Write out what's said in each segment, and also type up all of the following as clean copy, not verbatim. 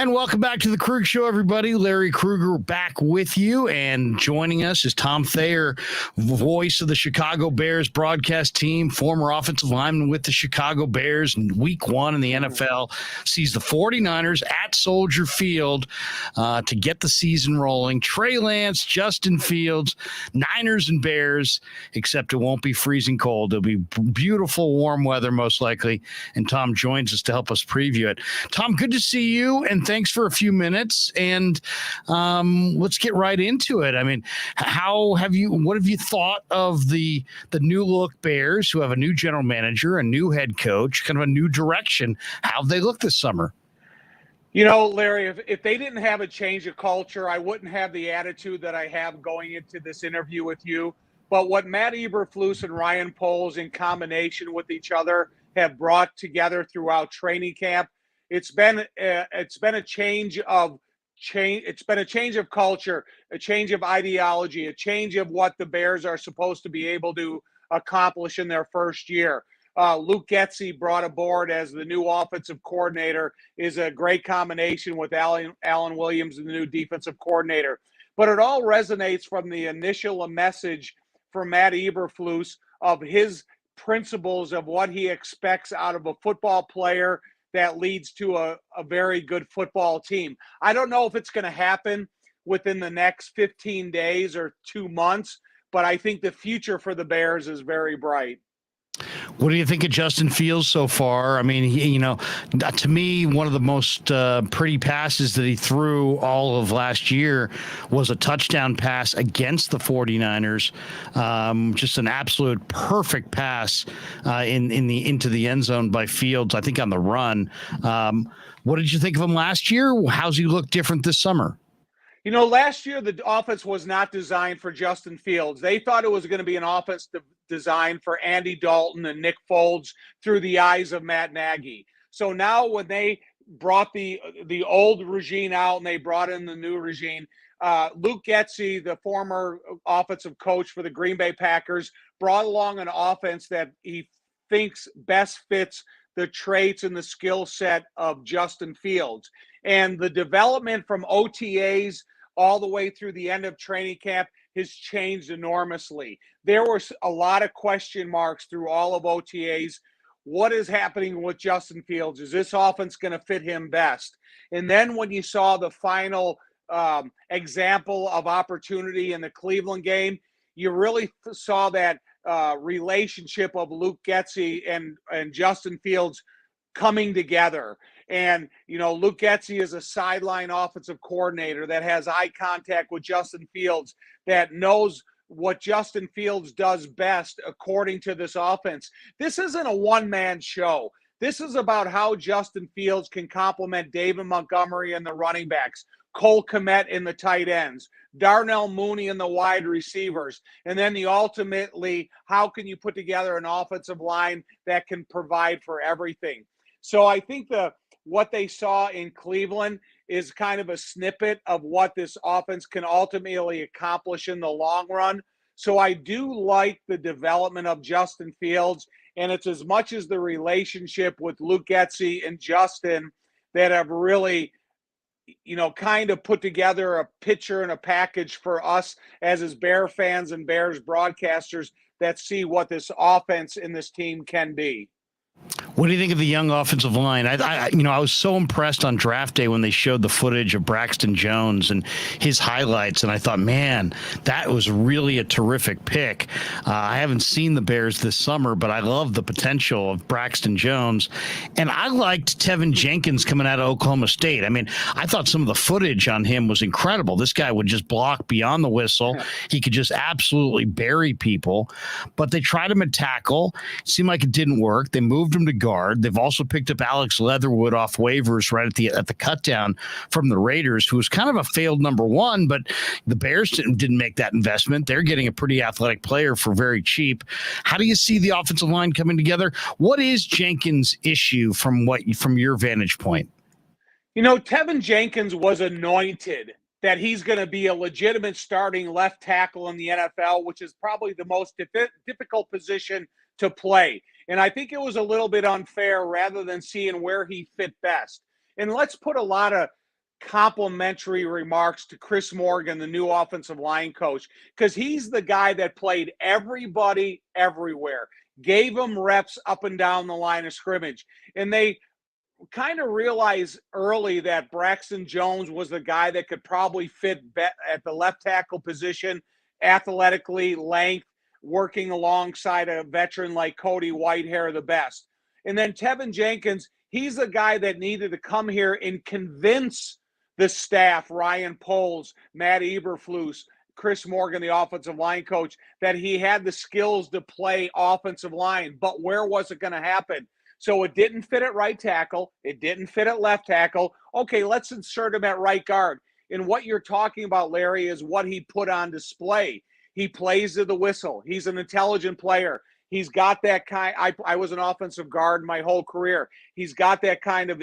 And welcome back to the Krueg Show, everybody. Larry Krueger back with you, and joining us is Tom Thayer, voice of the Chicago Bears broadcast team, former offensive lineman with the Chicago Bears. In week 1 in the NFL, sees the 49ers at Soldier Field to get the season rolling. Trey Lance, Justin Fields, Niners and Bears, except it won't be freezing cold. It'll be beautiful, warm weather, most likely, and Tom joins us to help us preview it. Tom, good to see you, and thanks for a few minutes. And let's get right into it. I mean, what have you thought of the new look Bears, who have a new general manager, a new head coach, kind of a new direction? How have they looked this summer? You know, Larry, if they didn't have a change of culture, I wouldn't have the attitude that I have going into this interview with you. But what Matt Eberflus and Ryan Poles, in combination with each other, have brought together throughout training camp, it's been a change of culture, a change of ideology, a change of what the Bears are supposed to be able to accomplish in their first year. Luke Getsy brought aboard as the new offensive coordinator is a great combination with Alan Williams, the new defensive coordinator. But it all resonates from the initial message from Matt Eberflus of his principles of what he expects out of a football player that leads to a very good football team. I don't know if it's going to happen within the next 15 days or 2 months, but I think the future for the Bears is very bright. What do you think of Justin Fields so far? I mean, to me, one of the most pretty passes that he threw all of last year was a touchdown pass against the 49ers. Just an absolute perfect pass into the end zone by Fields, I think, on the run. What did you think of him last year? How's he look different this summer? You know, last year the offense was not designed for Justin Fields. They thought it was going to be an offense designed for Andy Dalton and Nick Foles through the eyes of Matt Nagy. So now when they brought the old regime out and they brought in the new regime, Luke Getsy, the former offensive coach for the Green Bay Packers, brought along an offense that he thinks best fits the traits and the skill set of Justin Fields. And the development from OTAs all the way through the end of training camp has changed enormously. There were a lot of question marks through all of OTAs. What is happening with Justin Fields? Is this offense going to fit him best? And then when you saw the final example of opportunity in the Cleveland game, you really saw that relationship of Luke Getsy and Justin Fields coming together. And, Luke Getsy is a sideline offensive coordinator that has eye contact with Justin Fields, that knows what Justin Fields does best according to this offense. This isn't a one-man show. This is about how Justin Fields can complement David Montgomery and the running backs, Cole Kmet in the tight ends, Darnell Mooney in the wide receivers, and then ultimately, how can you put together an offensive line that can provide for everything? So I think what they saw in Cleveland is kind of a snippet of what this offense can ultimately accomplish in the long run. So I do like the development of Justin Fields, and it's as much as the relationship with Luke Getsy and Justin that have really, kind of put together a picture and a package for us as Bear fans and Bears broadcasters that see what this offense and this team can be. What do you think of the young offensive line? I was so impressed on draft day when they showed the footage of Braxton Jones and his highlights, and I thought, man, that was really a terrific pick. I haven't seen the Bears this summer, but I love the potential of Braxton Jones, and I liked Tevin Jenkins coming out of Oklahoma State. I mean, I thought some of the footage on him was incredible. This guy would just block beyond the whistle. He could just absolutely bury people, but they tried him at tackle. It seemed like it didn't work. They moved him to guard. They've also picked up Alex Leatherwood off waivers right at the cut down from the Raiders, who was kind of a failed number one, but the Bears didn't make that investment. They're getting a pretty athletic player for very cheap. How do you see the offensive line coming together? What is Jenkins' issue from your vantage point? Tevin Jenkins was anointed that he's going to be a legitimate starting left tackle in the NFL, which is probably the most difficult position to play. And I think it was a little bit unfair rather than seeing where he fit best. And let's put a lot of complimentary remarks to Chris Morgan, the new offensive line coach, because he's the guy that played everybody everywhere, gave them reps up and down the line of scrimmage. And they kind of realized early that Braxton Jones was the guy that could probably fit at the left tackle position, athletically, length, working alongside a veteran like Cody Whitehair the best. And then Tevin Jenkins, he's the guy that needed to come here and convince the staff, Ryan Poles, Matt Eberflus, Chris Morgan, the offensive line coach, that he had the skills to play offensive line. But where was it going to happen? So it didn't fit at right tackle. It didn't fit at left tackle. Okay, let's insert him at right guard. And what you're talking about, Larry, is what he put on display. He plays to the whistle. He's an intelligent player. He's got that kind. I was an offensive guard my whole career. He's got that kind of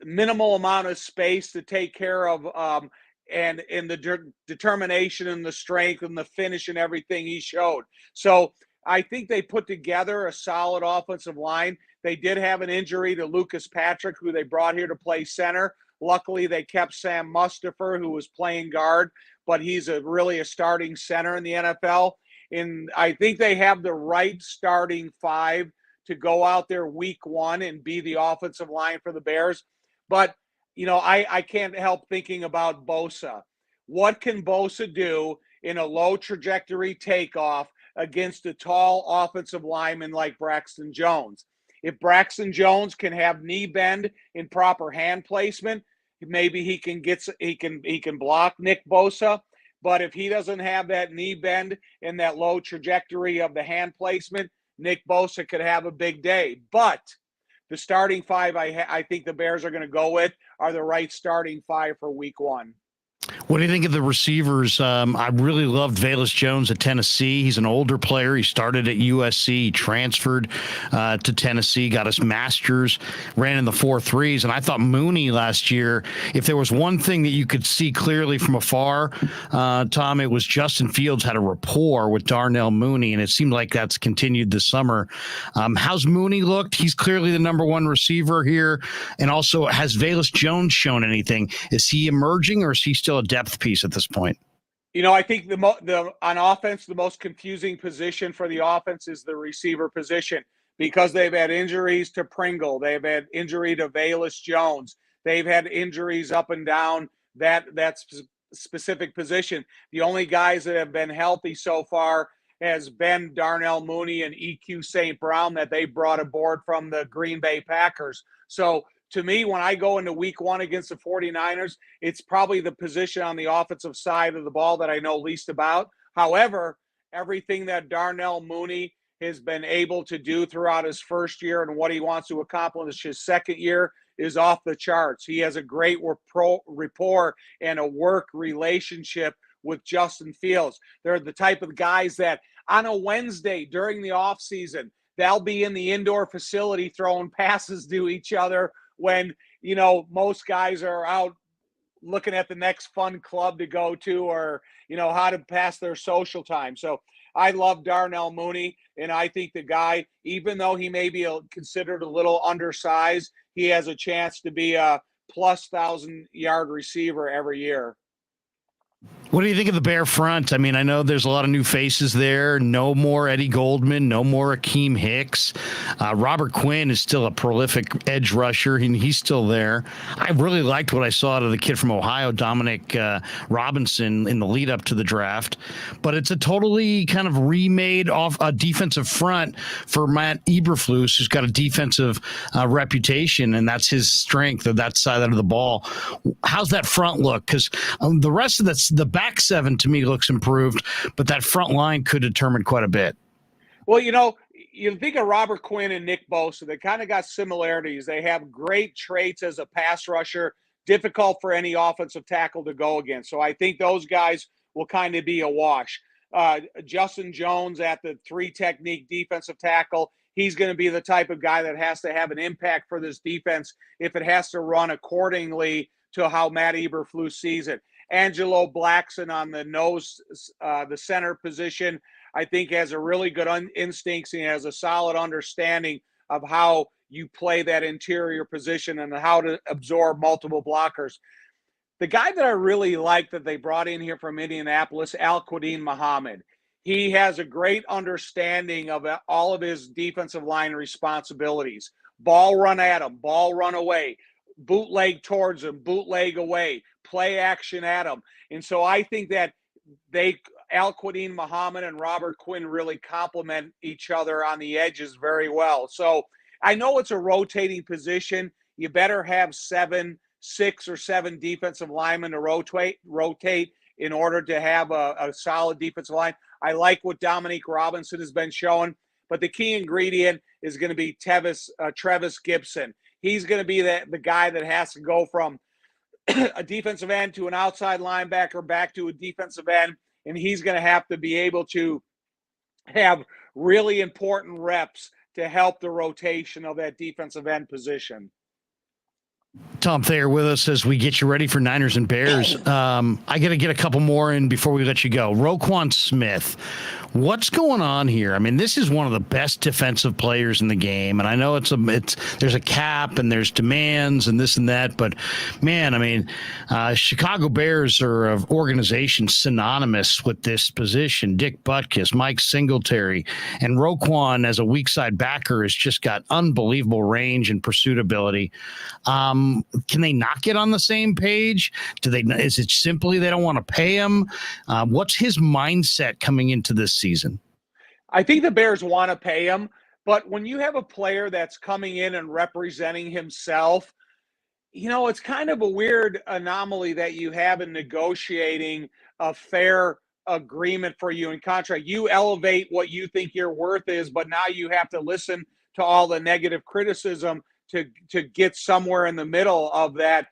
minimal amount of space to take care of, and in the determination and the strength and the finish and everything he showed. So I think they put together a solid offensive line. They did have an injury to Lucas Patrick, who they brought here to play center. Luckily, they kept Sam Mustipher, who was playing guard, but he's really a starting center in the NFL. And I think they have the right starting five to go out there week one and be the offensive line for the Bears. But, you know, I can't help thinking about Bosa. What can Bosa do in a low trajectory takeoff against a tall offensive lineman like Braxton Jones? If Braxton Jones can have knee bend in proper hand placement, maybe he can block Nick Bosa. But if he doesn't have that knee bend and that low trajectory of the hand placement, Nick Bosa could have a big day. But the starting five I think the Bears are going to go with are the right starting five for week one. What do you think of the receivers? I really loved Velus Jones at Tennessee. He's an older player. He started at USC, he transferred to Tennessee, got his master's, ran in the 4.3s. And I thought Mooney last year, if there was one thing that you could see clearly from afar, Tom, it was Justin Fields had a rapport with Darnell Mooney, and it seemed like that's continued this summer. How's Mooney looked? He's clearly the number one receiver here. And also, has Velus Jones shown anything? Is he emerging, or is he still a depth piece at this point? You know, I think the on offense, the most confusing position for the offense is the receiver position, because they've had injuries to Pringle. They've had injury to Velus Jones. They've had injuries up and down that specific position. The only guys that have been healthy so far has been Darnell Mooney and EQ St. Brown that they brought aboard from the Green Bay Packers. So to me, when I go into week one against the 49ers, it's probably the position on the offensive side of the ball that I know least about. However, everything that Darnell Mooney has been able to do throughout his first year and what he wants to accomplish his second year is off the charts. He has a great rapport and a work relationship with Justin Fields. They're the type of guys that on a Wednesday during the offseason, they'll be in the indoor facility throwing passes to each other when, you know, most guys are out looking at the next fun club to go to, or, you know, how to pass their social time. So I love Darnell Mooney, and I think the guy, even though he may be considered a little undersized, he has a chance to be a plus 1,000-yard receiver every year. What do you think of the Bear front? I mean, I know there's a lot of new faces there. No more Eddie Goldman, no more Akeem Hicks. Robert Quinn is still a prolific edge rusher, and he's still there. I really liked what I saw out of the kid from Ohio, Dominic Robinson, in the lead up to the draft. But it's a totally kind of remade off a defensive front for Matt Eberflus, who's got a defensive reputation, and that's his strength of that side of the ball. How's that front look? Because the rest of the back seven to me looks improved, but that front line could determine quite a bit. Well, you know, you think of Robert Quinn and Nick Bosa, they kind of got similarities. They have great traits as a pass rusher, difficult for any offensive tackle to go against. So I think those guys will kind of be a wash. Justin Jones at the three technique defensive tackle, he's going to be the type of guy that has to have an impact for this defense if it has to run accordingly to how Matt Eberflus sees it. Angelo Blackson on the nose, the center position, I think has a really good instincts, and he has a solid understanding of how you play that interior position and how to absorb multiple blockers. The guy that I really like that they brought in here from Indianapolis, Al-Quadin Muhammad. He has a great understanding of all of his defensive line responsibilities. Ball run at him, ball run away, bootleg towards him, bootleg away, play action at him. And so I think that Al-Quadin Muhammad and Robert Quinn really complement each other on the edges very well. So I know it's a rotating position. You better have 6 or 7 defensive linemen to rotate in order to have a solid defensive line. I like what Dominique Robinson has been showing, but the key ingredient is going to be Trevis Gibson. He's going to be the guy that has to go from a defensive end to an outside linebacker back to a defensive end, and he's going to have to be able to have really important reps to help the rotation of that defensive end position. Tom Thayer with us as we get you ready for Niners and Bears. I got to get a couple more in before we let you go. Roquan Smith, what's going on here? I mean, this is one of the best defensive players in the game, and I know there's a cap and there's demands and this and that, but man, I mean, Chicago Bears are an organization synonymous with this position. Dick Butkus, Mike Singletary, and Roquan as a weak side backer has just got unbelievable range and pursuit ability. Can they not get on the same page? Is it simply they don't want to pay him? What's his mindset coming into this season? I think the Bears want to pay him, but when you have a player that's coming in and representing himself, it's kind of a weird anomaly that you have in negotiating a fair agreement for you in contract. You elevate what you think your worth is, but now you have to listen to all the negative criticism to get somewhere in the middle of that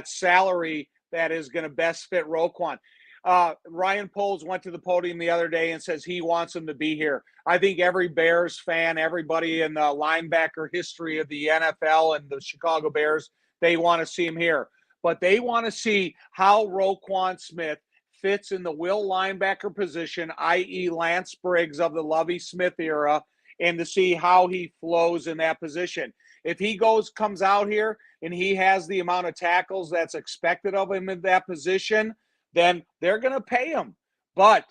salary that is going to best fit Roquan. Ryan Poles went to the podium the other day and says he wants him to be here. I think every Bears fan, everybody in the linebacker history of the NFL and the Chicago Bears, they want to see him here. But they want to see how Roquan Smith fits in the will linebacker position, i.e. Lance Briggs of the Lovie Smith era, and to see how he flows in that position. If he comes out here and he has the amount of tackles that's expected of him in that position, then they're going to pay him. But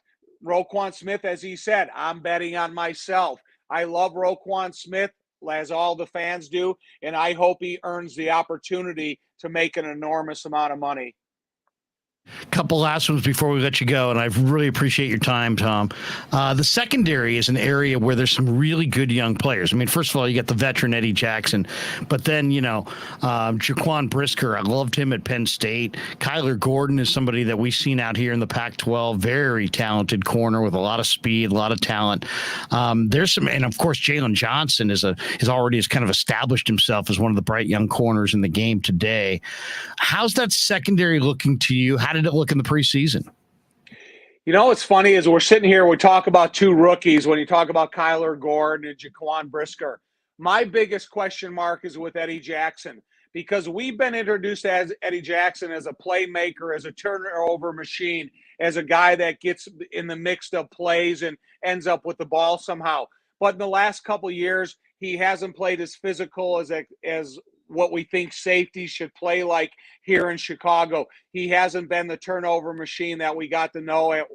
Roquan Smith, as he said, I'm betting on myself. I love Roquan Smith, as all the fans do, and I hope he earns the opportunity to make an enormous amount of money. Couple last ones before we let you go, and I really appreciate your time, Tom. The secondary is an area where there's some really good young players. I mean, first of all, you got the veteran Eddie Jackson, but then, Jaquan Brisker, I loved him at Penn State. Kyler Gordon is somebody that we've seen out here in the Pac-12, very talented corner with a lot of speed, a lot of talent. There's some, and of course, Jalen Johnson has kind of established himself as one of the bright young corners in the game today. How's that secondary looking to you? How did it look in the preseason? What's funny is we're sitting here, we talk about 2 rookies when you talk about Kyler Gordon and Jaquan Brisker. My biggest question mark is with Eddie Jackson, because we've been introduced as Eddie Jackson as a playmaker, as a turnover machine, as a guy that gets in the mix of plays and ends up with the ball somehow. But in the last couple of years, he hasn't played as physical as what we think safety should play like here in Chicago. He hasn't been the turnover machine that we got to know at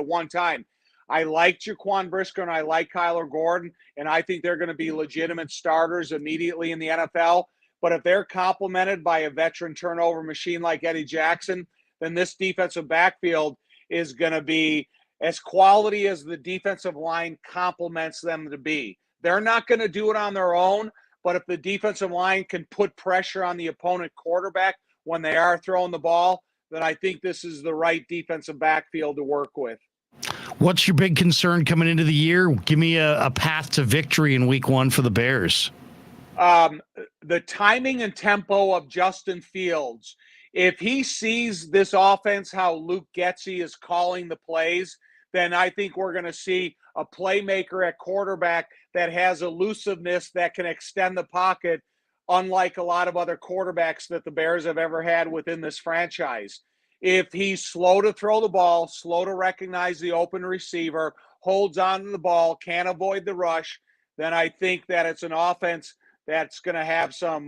one time. I like Jaquan Brisker and I like Kyler Gordon, and I think they're going to be legitimate starters immediately in the NFL. But if they're complemented by a veteran turnover machine like Eddie Jackson, then this defensive backfield is going to be as quality as the defensive line complements them to be. They're not going to do it on their own, but if the defensive line can put pressure on the opponent quarterback when they are throwing the ball, then I think this is the right defensive backfield to work with. What's your big concern coming into the year? Give me a path to victory in week 1 for the Bears. The timing and tempo of Justin Fields. If he sees this offense, how Luke Getsy is calling the plays, then I think we're going to see a playmaker at quarterback that has elusiveness that can extend the pocket, unlike a lot of other quarterbacks that the Bears have ever had within this franchise. If he's slow to throw the ball, slow to recognize the open receiver, holds on to the ball, can't avoid the rush, then I think that it's an offense that's going to have some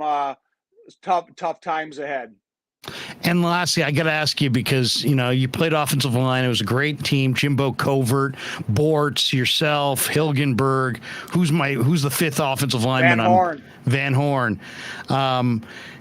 tough times ahead. And lastly, I got to ask you, because, you played offensive line. It was a great team. Jimbo Covert, Bortz, yourself, Hilgenberg. Who's the fifth offensive lineman? Van Horn.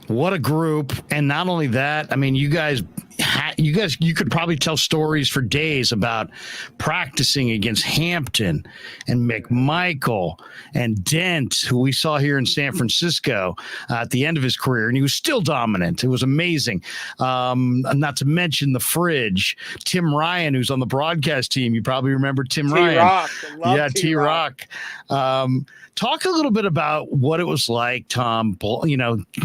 What a group. And not only that, I mean, you could probably tell stories for days about practicing against Hampton and McMichael and Dent, who we saw here in San Francisco at the end of his career, and he was still dominant. It was amazing. Not to mention the Fridge, Tim Ryan, who's on the broadcast team. You probably remember Tim Ryan. Yeah, T-Rock. Talk a little bit about what it was like, Tom,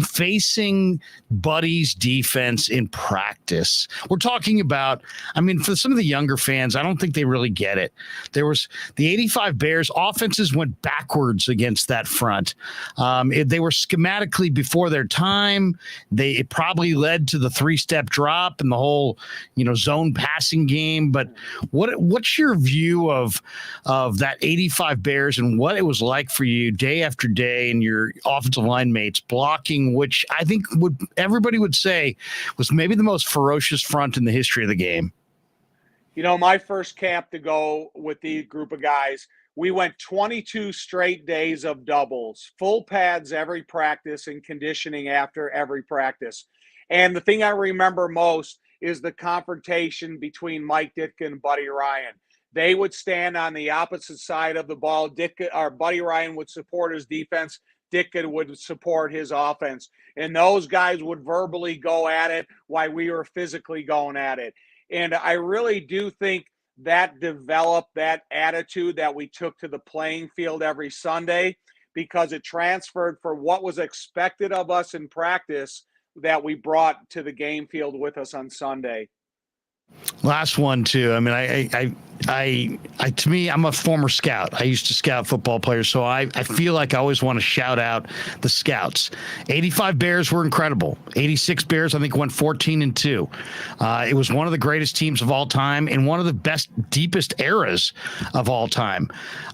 facing Buddy's defense in practice. We're talking about, for some of the younger fans, I don't think they really get it. There was the 85 Bears offenses went backwards against that front. They were schematically before their time. It probably led to the 3-step drop and the whole, zone passing game. But what's your view of that 85 Bears and what it was like for you day after day and your offensive line mates blocking, which I think everybody would say was maybe the most ferocious front in the history of the game? My first camp to go with the group of guys, we went 22 straight days of doubles, full pads every practice, and conditioning after every practice. And the thing I remember most is the confrontation between Mike Ditka and Buddy Ryan. They would stand on the opposite side of the ball. Buddy Ryan would support his defense. Ditka would support his offense. And those guys would verbally go at it while we were physically going at it. And I really do think that developed that attitude that we took to the playing field every Sunday, because it transferred for what was expected of us in practice that we brought to the game field with us on Sunday. Last one too. To me, I'm a former scout. I used to scout football players, so I feel like I always want to shout out the scouts. 85 Bears were incredible. 86 Bears, I think, went 14-2. It was one of the greatest teams of all time and one of the best, deepest eras of all time.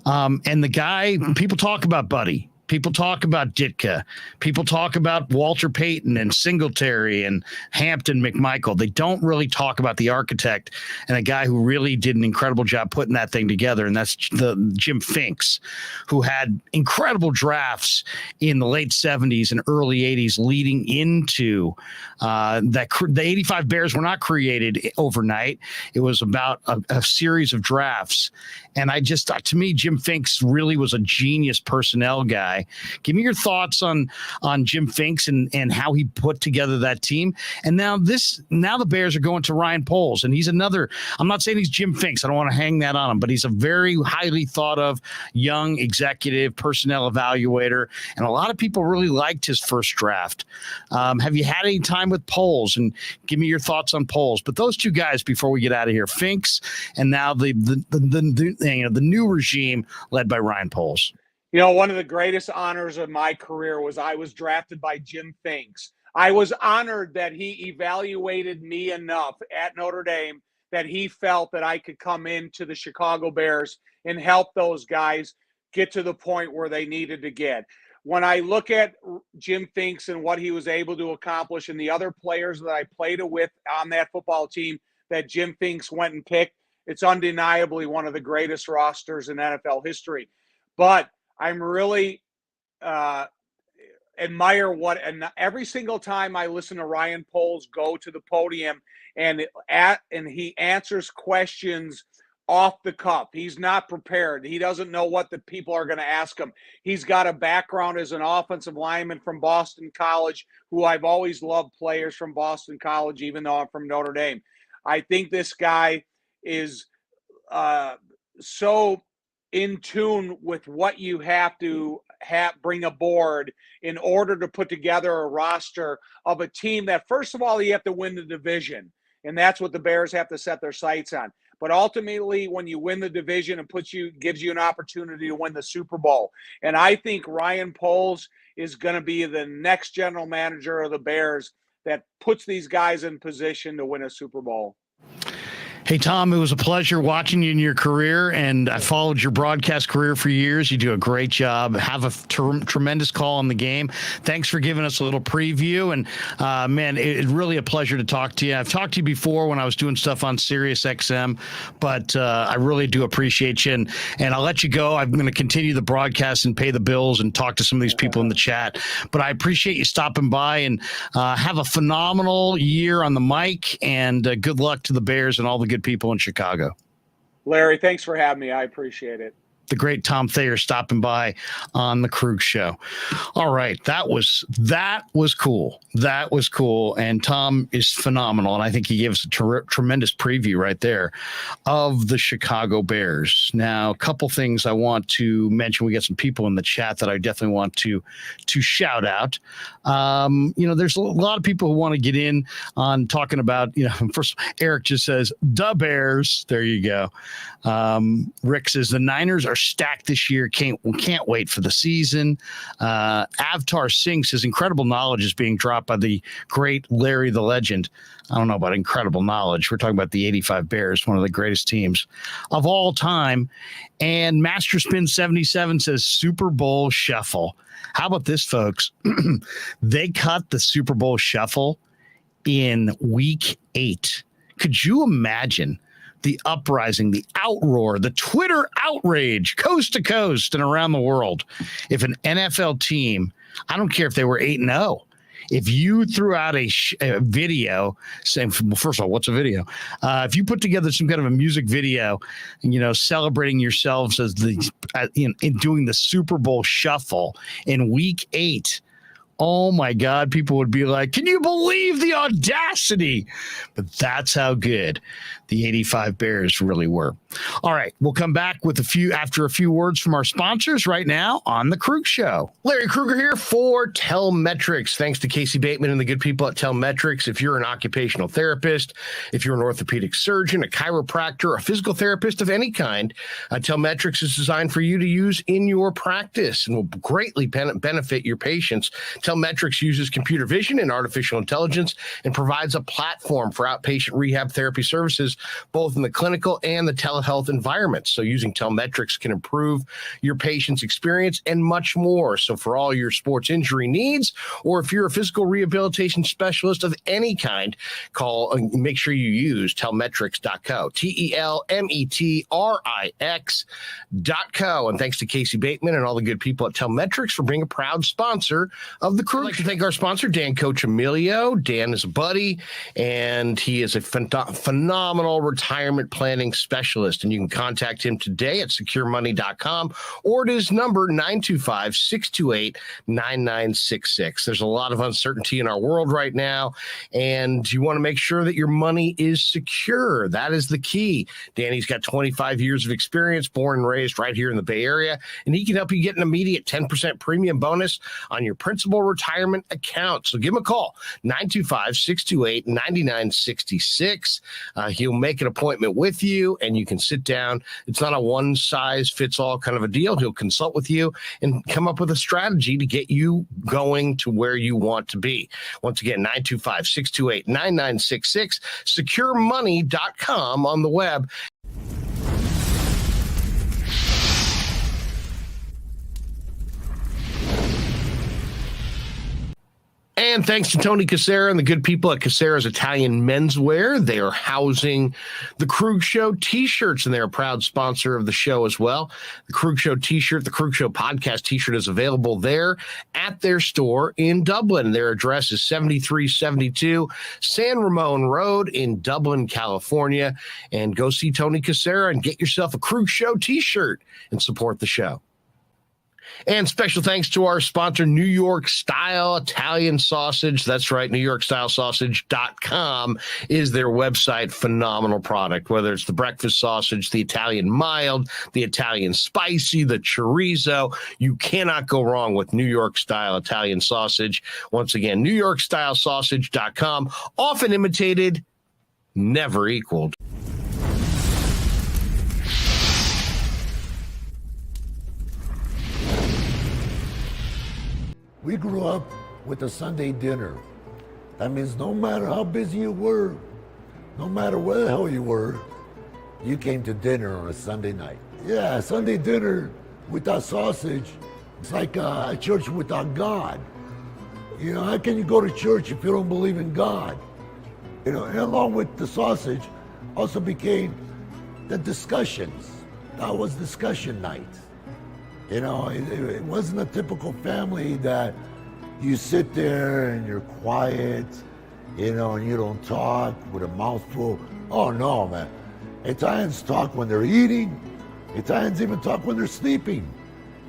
And the guy, people talk about Buddy. People talk about Ditka. People talk about Walter Payton and Singletary and Hampton McMichael. They don't really talk about the architect and a guy who really did an incredible job putting that thing together, and that's the Jim Finks, who had incredible drafts in the late 70s and early 80s leading into the 85 Bears were not created overnight. It was about a series of drafts. And to me, Jim Finks really was a genius personnel guy. Give me your thoughts on Jim Finks and how he put together that team. And now the Bears are going to Ryan Poles, and he's another. I'm not saying he's Jim Finks. I don't want to hang that on him, but he's a very highly thought of young executive personnel evaluator, and a lot of people really liked his first draft. Have you had any time with Poles? And give me your thoughts on Poles. But those two guys before we get out of here, Finks, and now the new regime led by Ryan Poles. One of the greatest honors of my career was I was drafted by Jim Finks. I was honored that he evaluated me enough at Notre Dame that he felt that I could come into the Chicago Bears and help those guys get to the point where they needed to get. When I look at Jim Finks and what he was able to accomplish and the other players that I played with on that football team that Jim Finks went and picked, it's undeniably one of the greatest rosters in NFL history. But I'm really admire and every single time I listen to Ryan Poles go to the podium and he answers questions off the cuff. He's not prepared. He doesn't know what the people are going to ask him. He's got a background as an offensive lineman from Boston College, who I've always loved players from Boston College, even though I'm from Notre Dame. I think this guy is so in tune with what you have to bring aboard in order to put together a roster of a team that, first of all, you have to win the division. And that's what the Bears have to set their sights on. But ultimately, when you win the division, it gives you an opportunity to win the Super Bowl. And I think Ryan Poles is going to be the next general manager of the Bears that puts these guys in position to win a Super Bowl. Hey, Tom, it was a pleasure watching you in your career, and I followed your broadcast career for years. You do a great job. Have a tremendous call on the game. Thanks for giving us a little preview, and man, it's really a pleasure to talk to you. I've talked to you before when I was doing stuff on Sirius XM, but I really do appreciate you, and I'll let you go. I'm going to continue the broadcast and pay the bills and talk to some of these people in the chat, but I appreciate you stopping by, and have a phenomenal year on the mic, and good luck to the Bears and all the good people in Chicago. Larry, thanks for having me. I appreciate it. The great Tom Thayer stopping by on the Krueg Show. All right, that was cool. That was cool, and Tom is phenomenal, and I think he gave us a tremendous preview right there of the Chicago Bears. Now, a couple things I want to mention. We got some people in the chat that I definitely want to shout out. There's a lot of people who want to get in on talking about, first Eric just says, "Da Bears." There you go. Rick says the Niners are stacked this year. Can't wait for the season. Avtar Singh says incredible knowledge is being dropped by the great Larry the Legend. I don't know about incredible knowledge. We're talking about the 85 Bears, one of the greatest teams of all time. And Master Spin 77 says Super Bowl Shuffle. How about this, folks? They cut the Super Bowl Shuffle in week 8. Could you imagine the uprising, the outroar, the Twitter outrage, coast to coast and around the world, if an NFL team, I don't care if they were 8-0, if you threw out a video saying, well, first of all, what's a video? If you put together some kind of a music video, celebrating yourselves as in doing the Super Bowl Shuffle in week 8, oh my God, people would be like, can you believe the audacity? But that's how good the 85 Bears really were. All right, we'll come back with after a few words from our sponsors right now on the Krueg Show. Larry Krueger here for Telmetrics. Thanks to Casey Bateman and the good people at Telmetrics. If you're an occupational therapist, if you're an orthopedic surgeon, a chiropractor, a physical therapist of any kind, Telmetrics is designed for you to use in your practice and will greatly benefit your patients. Telmetrics uses computer vision and artificial intelligence and provides a platform for outpatient rehab therapy services, both in the clinical and the telehealth environments. So using Telmetrics can improve your patient's experience and much more. So for all your sports injury needs, or if you're a physical rehabilitation specialist of any kind, make sure you use telmetrics.co, Telmetrix.co. And thanks to Casey Bateman and all the good people at Telmetrics for being a proud sponsor of the Krueg. I'd like to thank our sponsor, Dan Coach Emilio. Dan is a buddy, and he is a phenomenal retirement planning specialist. And you can contact him today at securemoney.com or at his number 925-628-9966. There's a lot of uncertainty in our world right now, and you want to make sure that your money is secure. That is the key. Danny's got 25 years of experience, born and raised right here in the Bay Area, and he can help you get an immediate 10% premium bonus on your principal retirement account. So give him a call, 925-628-9966. He'll make an appointment with you, and you can sit down. It's not a one-size-fits-all kind of a deal. He'll consult with you and come up with a strategy to get you going to where you want to be. Once again, 925-628-9966, securemoney.com on the web. And thanks to Tony Cassera and the good people at Cassera's Italian Menswear. They are housing the Krueg Show t-shirts, and they're a proud sponsor of the show as well. The Krueg Show t-shirt, the Krueg Show podcast t-shirt is available there at their store in Dublin. Their address is 7372 San Ramon Road in Dublin, California. And go see Tony Cassera and get yourself a Krueg Show t-shirt and support the show. And special thanks to our sponsor, New York Style Italian Sausage. That's right, NewYorkStyleSausage.com is their website. Phenomenal product, whether it's the breakfast sausage, the Italian mild, the Italian spicy, the chorizo. You cannot go wrong with New York Style Italian Sausage. Once again, NewYorkStyleSausage.com. Often imitated, never equaled. We grew up with a Sunday dinner. That means no matter how busy you were, no matter where the hell you were, you came to dinner on a Sunday night. Yeah, Sunday dinner without sausage, it's like a church without God. You know, how can you go to church if you don't believe in God? You know, and along with the sausage also became the discussions. That was discussion night. You know, it wasn't a typical family that you sit there and you're quiet, you know, and you don't talk with a mouthful. Oh no, man. Italians talk when they're eating. Italians even talk when they're sleeping.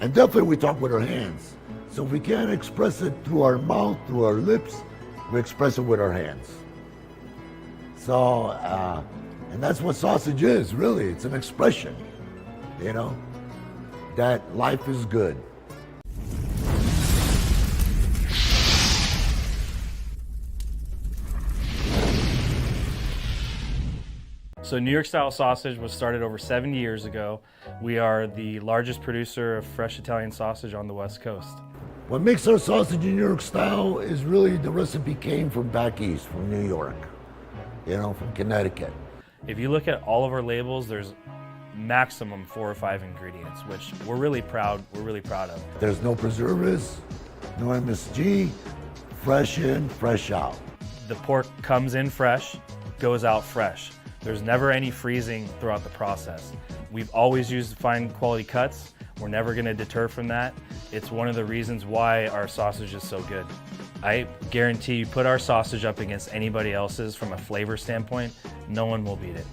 And definitely we talk with our hands. So if we can't express it through our mouth, through our lips, we express it with our hands. So, and that's what sausage is, really. It's an expression, you know, that life is good. So New York style sausage was started over 7 years ago. We are the largest producer of fresh Italian sausage on the West Coast. What makes our sausage in New York style is really the recipe came from back east, from New York, you know, from Connecticut. If you look at all of our labels, there's maximum 4 or 5 ingredients, which we're really proud of. There's no preservatives, no MSG, fresh in, fresh out. The pork comes in fresh, goes out fresh. There's never any freezing throughout the process. We've always used fine quality cuts. We're never gonna deter from that. It's one of the reasons why our sausage is so good. I guarantee you put our sausage up against anybody else's from a flavor standpoint, no one will beat it,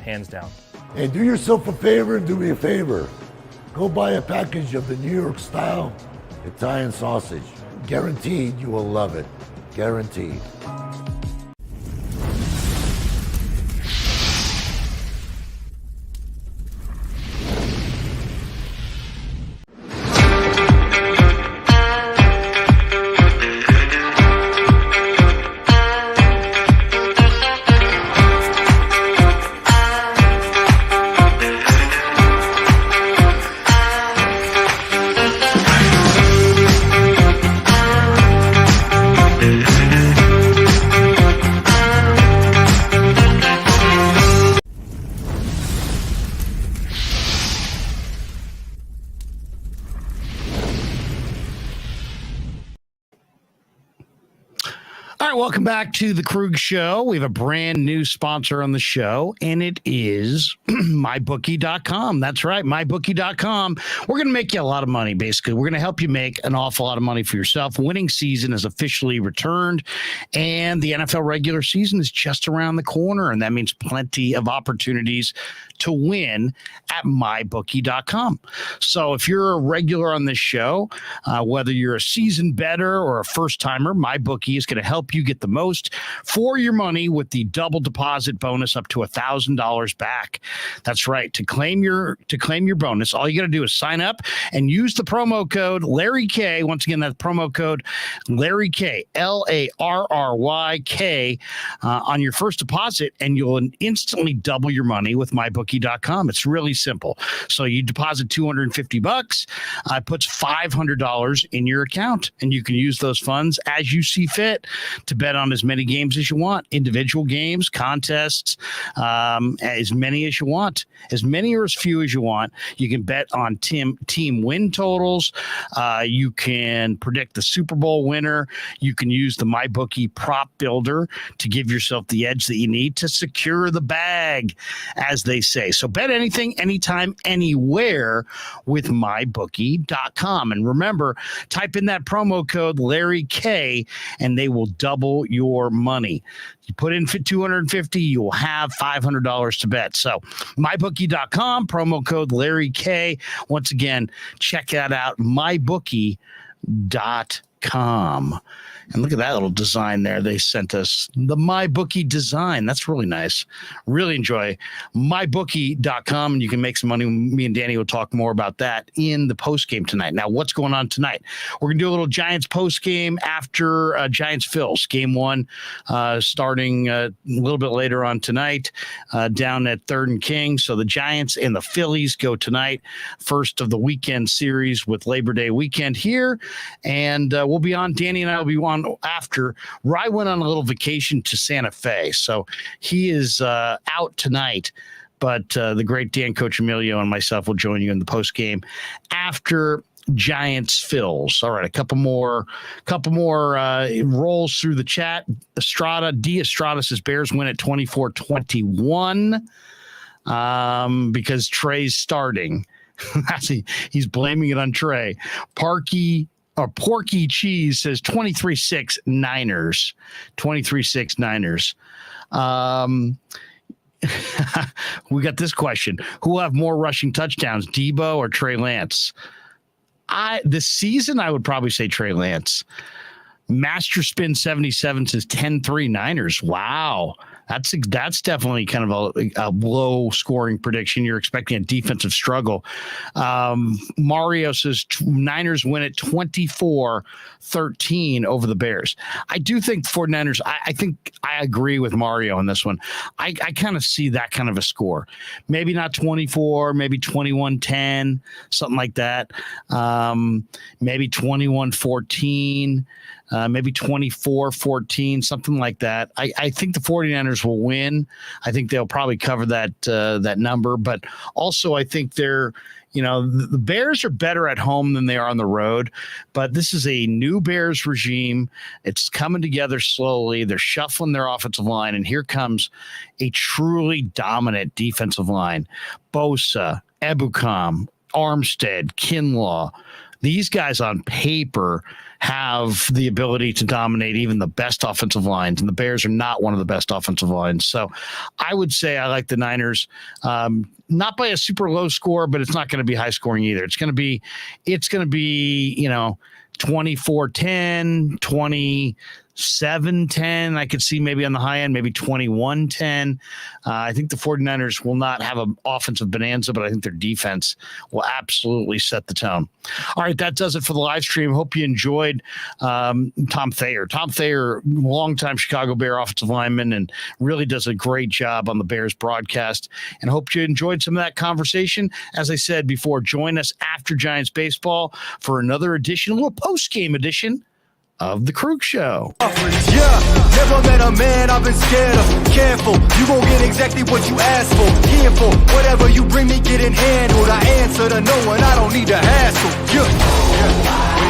hands down. Hey, do yourself a favor and do me a favor. Go buy a package of the New York style Italian sausage. Guaranteed you will love it, guaranteed. All right, welcome back to the Krueg Show. We have a brand new sponsor on the show, and it is mybookie.com. That's right, mybookie.com. We're going to make you a lot of money, basically. We're going to help you make an awful lot of money for yourself. Winning season has officially returned, and the NFL regular season is just around the corner, and that means plenty of opportunities to win at mybookie.com. So if you're a regular on this show, whether you're a seasoned bettor or a first-timer, MyBookie is going to help you get the most for your money with the double deposit bonus up to $1,000 back. That's right. To claim your bonus, all you got to do is sign up and use the promo code Larry K. Once again, that's promo code Larry K, LARRYK, on your first deposit, and you'll instantly double your money with MyBookie.com. It's really simple. So you deposit $250, puts $500 in your account, and you can use those funds as you see fit to bet on as many games as you want, individual games, contests, as many as you want, as many or as few as you want. You can bet on team win totals. You can predict the Super Bowl winner. You can use the MyBookie prop builder to give yourself the edge that you need to secure the bag, as they say. So bet anything, anytime, anywhere with MyBookie.com. And remember, type in that promo code Larry K, and they will double your money. You put in for $250, you will have $500 to bet. So MyBookie.com, promo code Larry K. Once again, check that out, MyBookie.com. And look at that little design there. They sent us the MyBookie design. That's really nice. Really enjoy MyBookie.com, and you can make some money. Me and Danny will talk more about that in the post game tonight. Now, what's going on tonight? We're going to do a little Giants post game after Giants Phils. Game 1 starting a little bit later on tonight down at 3rd and King. So the Giants and the Phillies go tonight. First of the weekend series with Labor Day weekend here. And we'll be on. Danny and I will be on after. Rye went on a little vacation to Santa Fe, so he is out tonight. but the great Dan Coach Emilio and myself will join you in the post game after Giants Phils. All right, a couple more rolls through the chat. Estrada says Bears win at 24-21 because Trey's starting. He's blaming it on Trey. Porky Cheese says 23-6 Niners. 23-6 Niners. We got this question. Who will have more rushing touchdowns, Debo or Trey Lance? This season, I would probably say Trey Lance. Master Spin 77 says 10-3 Niners. Wow. That's definitely kind of a low scoring prediction. You're expecting a defensive struggle. Mario says Niners win at 24-13 over the Bears. I do think 49ers, I think I agree with Mario on this one. I kind of see that kind of a score. Maybe not 24, maybe 21-10, something like that. Maybe 21-14. Maybe 24-14, something like that. I think the 49ers will win. I think they'll probably cover that number. But also, I think the Bears are better at home than they are on the road. But this is a new Bears regime. It's coming together slowly. They're shuffling their offensive line. And here comes a truly dominant defensive line. Bosa, Ebukam, Armstead, Kinlaw. These guys on paper have the ability to dominate even the best offensive lines, and the Bears are not one of the best offensive lines. So I would say I like the Niners, not by a super low score, but it's not going to be high scoring either. It's going to be 24-10, 27-10. I could see maybe on the high end, maybe 21-10. I think the 49ers will not have an offensive bonanza, but I think their defense will absolutely set the tone. All right, that does it for the live stream. Hope you enjoyed Tom Thayer. Tom Thayer, longtime Chicago Bear offensive lineman, and really does a great job on the Bears broadcast. And hope you enjoyed some of that conversation. As I said before, join us after Giants baseball for another edition, a little post-game edition of the Krueg Show. Yeah, never met a man I've been scared of. Careful, you gon' get exactly what you asked for. Here for whatever you bring me, getting handled. I answer to no one, I don't need to hassle. Yeah.